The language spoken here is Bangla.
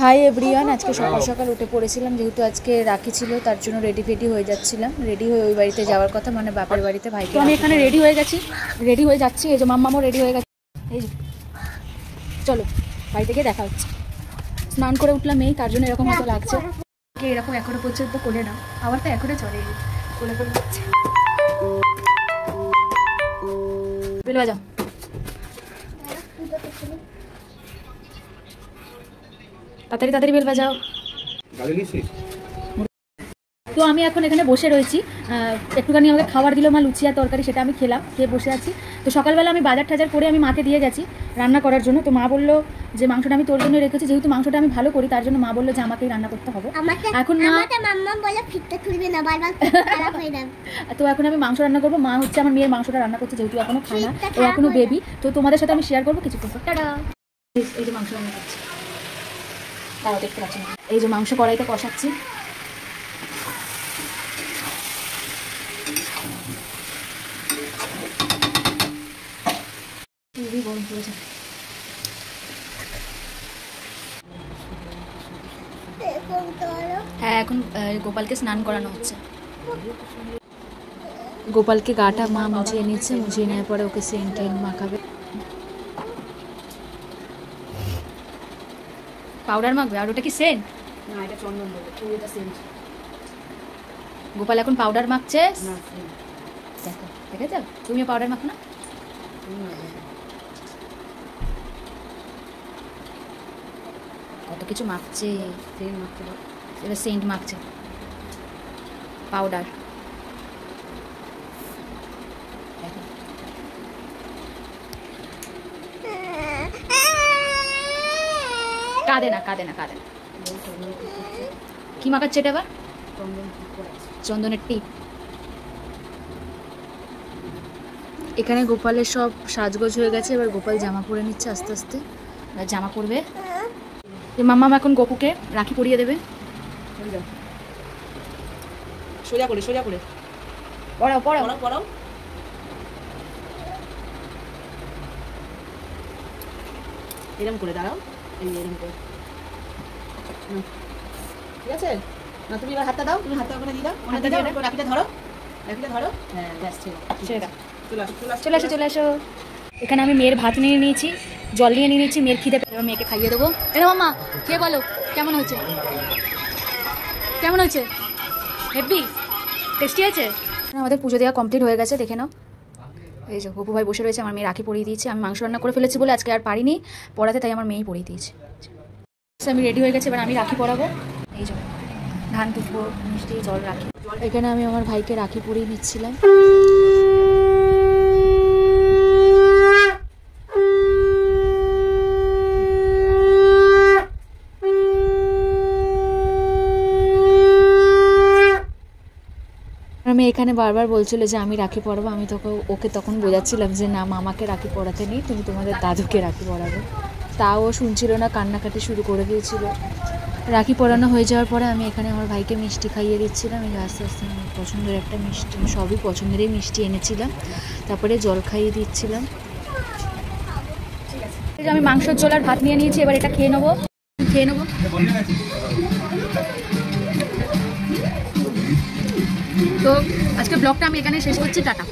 হাই এভরিওয়ান, আজকে সকাল সকাল উঠে পড়েছিলাম, যেহেতু আজকে রাখি ছিল তার জন্য রেডি ফেডি হয়ে যাচ্ছিলাম। রেডি হয়ে ওই বাড়িতে যাওয়ার কথা, মানে বাপের বাড়িতে ভাইকে। তো আমি এখানে রেডি হয়ে যাচ্ছি। এই যে মাম্মামও রেডি হয়ে গেছে। এই যে চলো বাড়ি থেকে দেখা হচ্ছে। স্নান করে উঠলাম এই, তার জন্য এরকম হয়তো লাগছে। এরকম এখনো পর্যন্ত কোলে না, আবার তো এখনো চলে কোলে করে যাচ্ছে। বেল বাজাও। তাড়াতাড়ি বেল বাজাও। তো আমি এখন এখানে বসে রয়েছি, একটুখানি আমাকে খাবার দিল মা, লুচি আর তরকারি, সেটা আমি খেলাম, খেয়ে বসে আছি। তো সকালবেলা আমি বাজার টাজার করে আমি মাকে দিয়ে গেছি রান্না করার জন্য। তো মা বললো যে মাংসটা আমি তোর জন্য রেখেছি, যেহেতু মাংসটা আমি ভালো করি তার জন্য মা বললো যে আমাকেই রান্না করতে হবে। এখন তো এখন আমি মাংস রান্না করবো। মা হচ্ছে আমার মেয়ের মাংসটা রান্না করছে, যেহেতু এখনো খায় না, ও এখনো বেবি। তো তোমাদের সাথে আমি শেয়ার করবো কিছু কিছু। এই যে মাংস রান্না করছি, তাও দেখতে পাচ্ছি না। এই যে মাংস কড়াইতে কষাচ্ছি। গরম পড়েছে। হ্যাঁ, এখন গোপালকে স্নান করানো হচ্ছে। গোপালকে গাটা মা মুছিয়ে নিচ্ছে, মুছিয়ে নেওয়ার পরে ওকে সেন্ট টেন্ট মাখাবে। পাউডার মাখবে? আর ওটা কি সেন্ট? না, এটা চন্দন বলে, এটা সেন্ট। গোপাল এখন পাউডার মাখছে। দেখো, দেখেছো? তুমিও পাউডার মাখো না? কত কিছু মাখছে। এটা সেন্ট মাখছে, পাউডার। কাঁদে না। কি মাখাচ্ছে এটা? আবার চন্দনের টিপ। এখানে গোপালের সব সাজগোজ হয়ে গেছে, এবার গোপাল জামা পরে নিচ্ছে আস্তে আস্তে। এবার জামা পরবে। মাম্মা এখন গোপুকে রাখি পরিয়ে দেবে। সোজা করে পড়াও। এরকম করে দাঁড়াও, এই এরকম করে। ঠিক আছে না? তুমি এবার হাতটা দাও, তুমি হাতটা ওখানে দিয়ে দাও, রাখিটা ধরো। হ্যাঁ, ব্যাস, চলে আসো। এখানে আমি মেয়ের ভাত নিয়ে নিয়েছি, জল নিয়ে নিয়েছি, মেয়ের খিদে পেয়ে মেয়েকে খাইয়ে দেবো। এরকম মাম্মা খেয়ে বলো কেমন হয়েছে? হেভি টেস্টি আছে। আমাদের পুজো দেওয়া কমপ্লিট হয়ে গেছে, দেখে নাও। এই যে গপু ভাই বসে রয়েছে, আমার মেয়ে রাখি পরিয়ে দিয়েছে। আমি মাংস রান্না করে ফেলেছি বলে আজকে আর পারিনি পড়াতে, তাই আমার মেয়েই পরিয়ে দিয়েছে। আমি রেডি হয়ে গেছি, এবার আমি রাখি পরাবো। এই যে ধান টুকবো, মিষ্টি, জল রাখি। এখানে আমি আমার ভাইকে রাখি পরিয়ে নিচ্ছিলাম। আমি এখানে বারবার বলছিল যে আমি রাখি পরাবো। আমি ওকে তখন বোঝাচ্ছিলাম যে না, মামাকে রাখি পরাতে নেই, তুমি তোমাদের দাদুকে রাখি পরাবে। তাও শুনছিল না, কান্নাকাটি শুরু করে দিয়েছিল। রাখি পরানো হয়ে যাওয়ার পরে আমি এখানে আমার ভাইকে মিষ্টি খাইয়ে দিচ্ছিলাম। এই আস্তে আস্তে পছন্দের একটা মিষ্টি, সবই পছন্দেরই মিষ্টি এনেছিলাম। তারপরে জল খাইয়ে দিচ্ছিলাম। আমি মাংসের ঝোল আর ভাত নিয়ে নিয়েছি, এবার এটা খেয়ে নেবো। তো আজকে ব্লগটা আমি এখানে শেষ করছি। টাটা।